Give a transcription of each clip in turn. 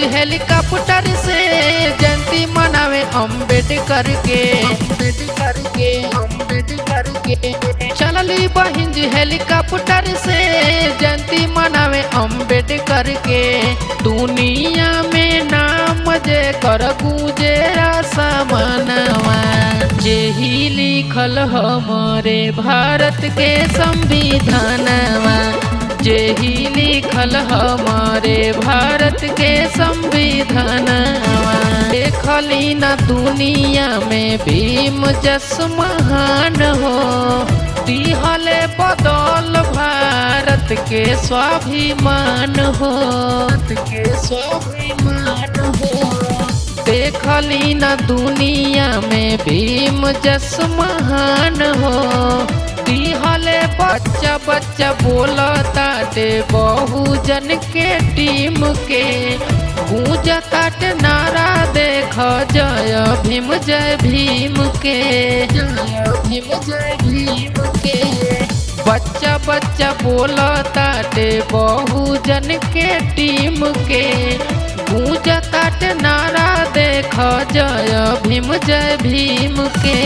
Helicopter से जयंती मनावे अम्बेडकर के चलली बहिन जी हेलीकॉप्टर से जयंती मनावे अम्बेडकर के दुनिया में नाम जे कर गूंजे आसमानवा जेही लिखल हमारे भारत के संविधानवा जेही लिखल हमारे भारत के संविधानवा देखली न दुनिया में भीम जस महान हो दिहले बदल भारत के स्वाभिमान हो देखली न दुनिया में भीम जस महान हो दिहले बच्चा बच्चा बोलता दे बहुजन के टीम के गूंजता नारा देख जय भीम के बच्चा बच्चा बोलता दे बहुजन के टीम के गूंजता नारा देख जय भीम के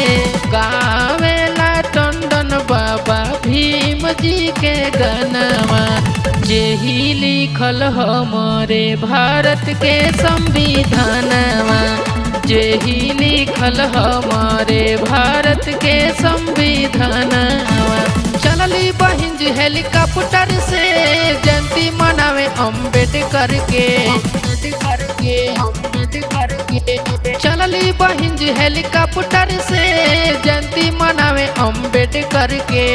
गावेला टंडन बाबा भीम जी के गनवा जेही लिखल हमारे भारत के संविधानवा जेही लिखल हमारे भारत के संविधानवा चलली बहिन जी हेलीकॉप्टर से जयंती मनावे अम्बेडकर के चलली बहिन जी हेलीकॉप्टर से जयंती मनावे अम्बेडकर के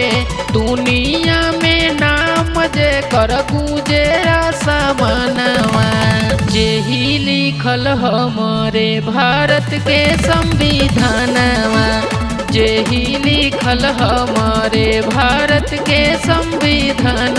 दुनिया में नाम जे कर गूंजे आसमानवा जेही लिखल हमारे भारत के संविधानवा जेही लिखल हमारे भारत के संविधान।